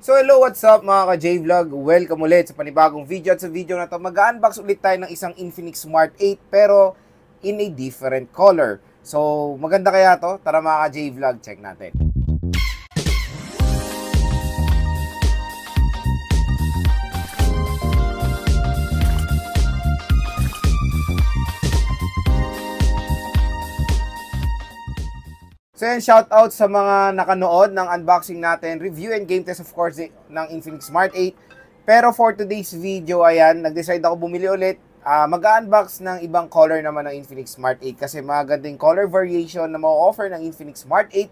So hello, what's up mga ka-J-Vlog? Welcome ulit sa panibagong video. At sa video na to, mag-unbox ulit tayo ng isang Infinix Smart 8 pero in a different color. So maganda kaya to? Tara mga ka-J-Vlog, check natin. So yan, shoutout sa mga nakanood ng unboxing natin, review and game test of course ng Infinix Smart 8. Pero for today's video, ayan, nag-decide ako bumili ulit. Mag-unbox ng ibang color naman ng Infinix Smart 8 kasi magandang color variation na ma-offer ng Infinix Smart 8.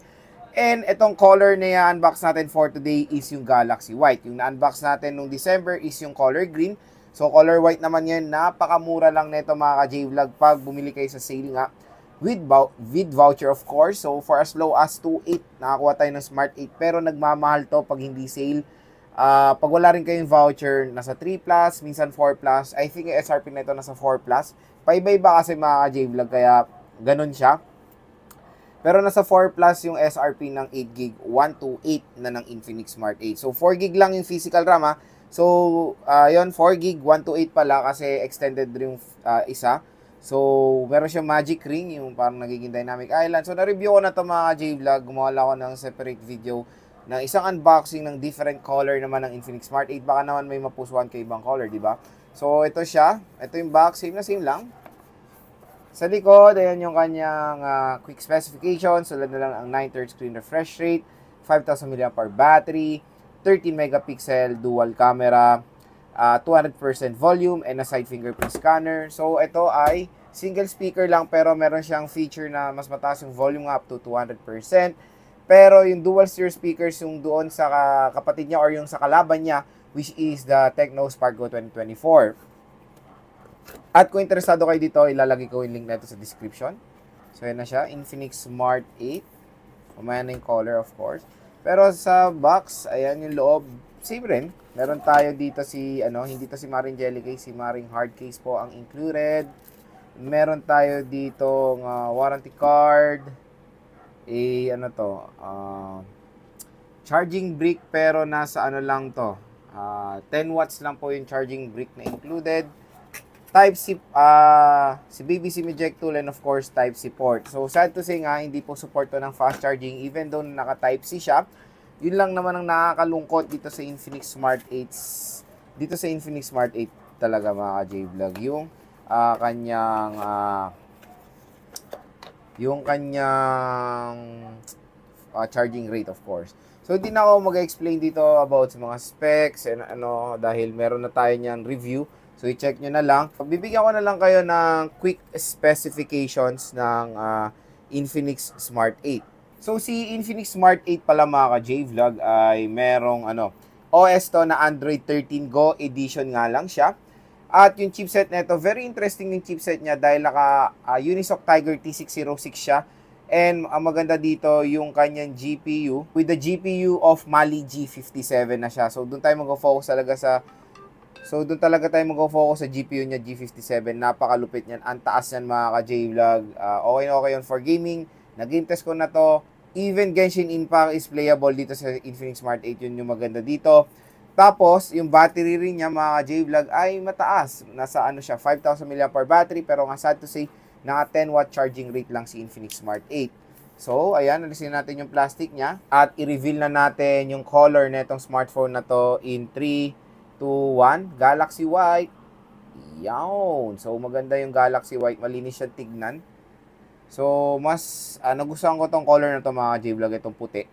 And itong color na i-unbox natin for today is yung Galaxy White. Yung na-unbox natin nung December is yung color green. So color white naman yan, napakamura lang nito mga ka-J-Vlog pag bumili kayo sa sale nga. With voucher of course. So for as low as 2.8 nakakuha tayo ng Smart 8 pero nagmamahal to pag hindi sale. Pag wala rin kayong voucher, nasa 3 plus, minsan 4 plus. I think yung SRP na ito nasa 4 plus. Paiba-iba kasi mga J-Vlog kaya ganun siya. Pero nasa 4 plus yung SRP ng 8GB 128 na ng Infinix Smart 8. So 4GB lang yung physical RAM ha. So yun 4GB 128 pala kasi extended rin yung isa. So, meron siyang magic ring, yung parang nagiging dynamic island. So, na-review ko na ito mga J-Vlog. Gumawa ako ng separate video ng isang unboxing ng different color naman ng Infinix Smart 8. Baka naman may mapusuan kay ibang color, di ba? So, ito siya. Ito yung box. Same na same lang. Sa likod, ayan yung kanyang quick specifications. Tulad na lang ang 9/3 screen refresh rate, 5,000 mAh battery, 13 megapixel dual camera, 200% volume and a side fingerprint scanner. So ito ay single speaker lang pero meron siyang feature na mas mataas yung volume up to 200%. Pero yung dual stereo speakers yung doon sa kapatid niya or yung sa kalaban niya, which is the Tecno Spark Go 2024. At kung interesado kayo dito, ilalagay ko yung link na ito sa description. So yan na siya, Infinix Smart 8. Umaya na yung color of course. Pero sa box, ayan yung loob, same rin. Meron tayo dito si, hindi to si Maring Jelly Case, si Maring Hard Case po ang included. Meron tayo dito warranty card. Charging brick pero nasa lang to. 10 watts lang po yung charging brick na included. Type-C, si baby SIM eject tool and of course Type-C port. So sad to say nga, hindi po support to ng fast charging even though naka Type-C siya. Yun lang naman ang nakakalungkot dito sa Infinix Smart 8. Dito sa Infinix Smart 8 talaga mga ka-J-Vlog. Yung kanyang charging rate of course. So hindi na ako mag-explain dito about sa mga specs and dahil meron na tayo niyang review. So i-check nyo na lang. Bibigyan ko na lang kayo ng quick specifications ng Infinix Smart 8. So, si Infinix Smart 8 pala mga ka-J-Vlog ay merong OS to na Android 13 Go edition nga lang siya. At yung chipset nito, very interesting yung chipset niya dahil naka Unisoc Tiger T606 siya. And ang maganda dito yung kanyang GPU with the GPU of Mali G57 na siya. So, doon tayo mag-focus talaga sa GPU niya G57. Napakalupit niyan. Ang taas niyan mga ka-J-Vlog. Okay yun for gaming. Nag-game test ko na to. Even Genshin Impact is playable dito sa Infinix Smart 8. Yun yung maganda dito. Tapos, yung battery rin niya mga J-Vlog ay mataas. Nasa 5,000 mAh battery. Pero nga sad to say, naka 10 watt charging rate lang si Infinix Smart 8. So, ayan, alisin natin yung plastic niya. At i-reveal na natin yung color na itong smartphone na to in 3, 2, 1. Galaxy White. Yawn. So, maganda yung Galaxy White. Malinis siya tignan. So, mas nagustuhan ko tong color na to mga J-Vlog, itong puti.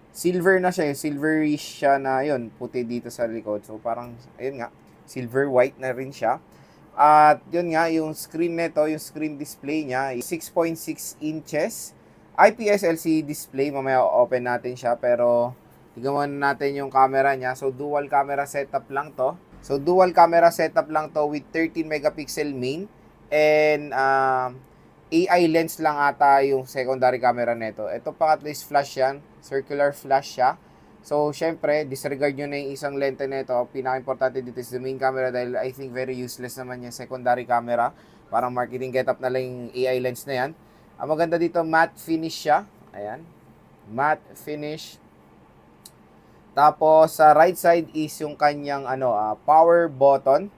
Silver na siya, silverish siya na yun, puti dito sa likod. So, parang, ayun nga, silver white na rin siya. At yun nga, yung screen nito, yung screen display niya, 6.6 inches. IPS LCD display, mamaya open natin siya, pero tignan muna natin yung camera niya. So, dual camera setup lang to. With 13 megapixel main. And, AI lens lang ata yung secondary camera nito. Ito pangatlo is flash yan. Circular flash siya. So, syempre, disregard nyo na yung isang lente nito. Pinaka-importante dito is the main camera dahil I think very useless naman yung secondary camera. Parang marketing getup na lang yung AI lens na yan. Ang maganda dito, matte finish siya. Ayan. Matte finish. Tapos, sa right side is yung kanyang power button,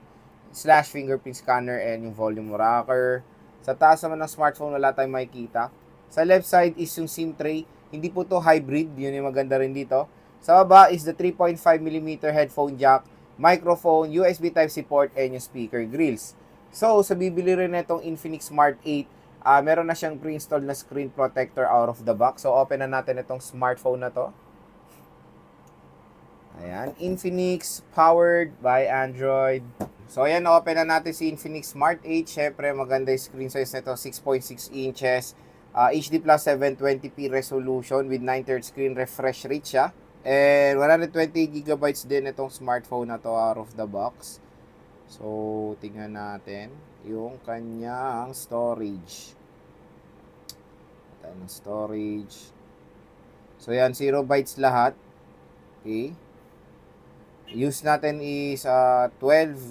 / fingerprint scanner, and yung volume rocker. Sa taas naman ng smartphone, wala tayong makikita. Sa left side is yung SIM tray. Hindi po to hybrid, yun yung maganda rin dito. Sa baba is the 3.5mm headphone jack, microphone, USB Type-C port, and yung speaker grills. So, sa bibili rin itong Infinix Smart 8, meron na siyang pre-installed na screen protector out of the box. So, open na natin itong smartphone na to. Ayan, Infinix, powered by Android. So, ayan, open na natin si Infinix Smart 8. Syempre, maganda yung screen size nito, 6.6 inches. HD plus 720p resolution with 9Hz screen refresh rate siya. And 120GB din itong smartphone na to out of the box. So, tingnan natin yung kanyang storage. Tayo ng storage. So, yan, 0 bytes lahat. Okay. Use natin is 12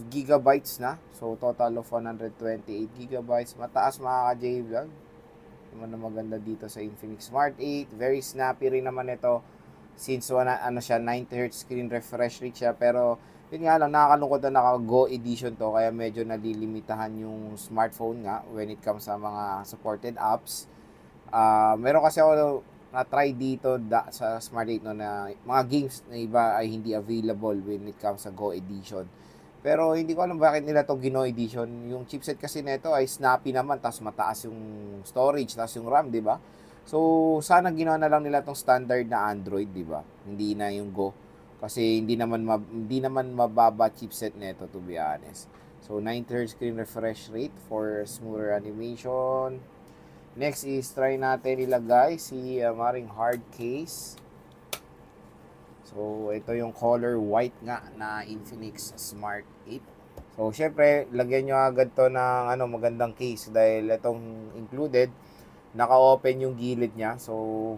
gigabytes na. So, total of 128 GB. Mataas mga ka-J-Vlog. Naman na maganda dito sa Infinix Smart 8. Very snappy rin naman ito. Since siya, 90Hz screen refresh rate siya. Pero, yun nga lang, nakakalungkot na naka-Go edition to. Kaya medyo nalilimitahan yung smartphone nga when it comes sa mga supported apps. Meron kasi ako na-try dito sa Smart 8 na mga games na iba ay hindi available when it comes sa Go Edition. Pero hindi ko alam bakit nila to Gino Edition. Yung chipset kasi nito ay snappy naman, tapos mataas yung storage, tapos yung RAM, di ba? So, sana ginawa na lang nila tong standard na Android, di ba? Hindi na yung Go. Kasi hindi naman mababa chipset nito, to be honest. So, 90Hz screen refresh rate for smoother animation. Next is try natin ilagay si maring hard case. So, ito yung color white nga na Infinix Smart 8. So, syempre, lagyan nyo agad to ng magandang case dahil itong included, naka-open yung gilid niya. So,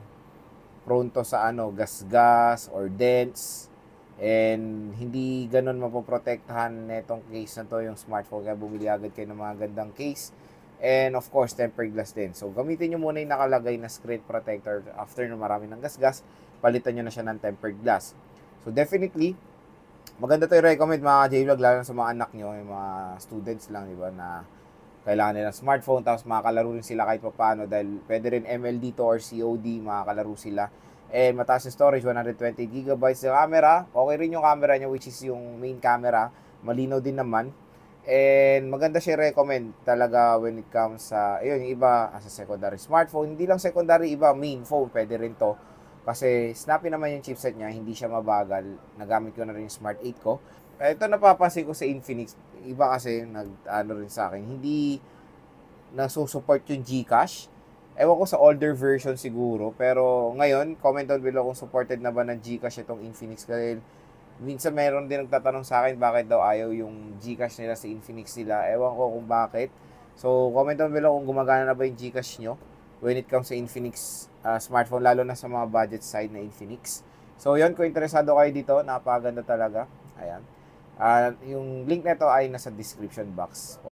prone to sa gas-gas or dents. And hindi ganun mapoprotektahan netong case na to yung smartphone. Kaya bumili agad kayo ng mga gandang case. And of course, tempered glass din. So, gamitin nyo muna yung nakalagay na screen protector. After na marami ng gas-gas, palitan nyo na siya ng tempered glass. So, definitely, maganda to i-recommend mga J-Vlog, lalo na sa mga anak nyo, yung mga students lang, di ba, na kailangan nila smartphone, tapos makakalaro rin sila kahit paano dahil pwede rin ML dito or COD, makakalaro sila. And mataas yung storage, 120GB. Yung camera, okay rin yung camera nyo, which is yung main camera. Malinaw din naman. And maganda siya recommend talaga when it comes sa, yung iba as a secondary smartphone. Hindi lang secondary, iba main phone, pwede rin to. Kasi snappy naman yung chipset niya, hindi siya mabagal. Nagamit ko na rin yung Smart 8 ko. Ito napapansin ko sa Infinix, iba kasi rin sa akin, hindi nasusupport yung GCash. Ewan ko sa older version siguro, pero ngayon, comment down below kung supported na ba ng GCash itong Infinix. Kasi minsan meron din nagtatanong sa akin bakit daw ayaw yung GCash nila sa Infinix nila. Ewan ko kung bakit. So, comment down below kung gumagana na ba yung GCash nyo when it comes sa Infinix smartphone, lalo na sa mga budget side na Infinix. So, yun, kung interesado kayo dito, napakaganda talaga. Ayan. Yung link nito ay nasa description box.